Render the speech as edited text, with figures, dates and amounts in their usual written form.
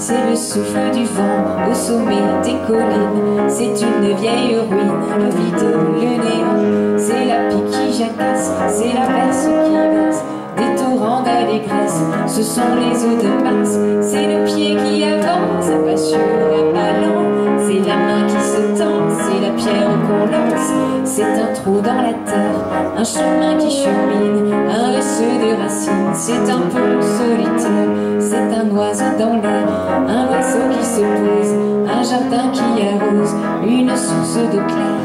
c'est le souffle du vent au sommet des collines. C'est une vieille ruine, le vide, le néant. C'est la pique qui jacasse, c'est la verse qui verse des torrents d'allégresse. Ce sont les eaux de Mars, c'est le pied qui avance, ça passe sur un ballon. C'est la main qui se tend, c'est la pierre qu'on lance. C'est un trou dans la terre, un chemin qui chemine, un ruisseau de racines. C'est un peu solitaire, c'est un oiseau dans l'air, un oiseau qui se pose, un jardin qui arrose, une source d'eau claire.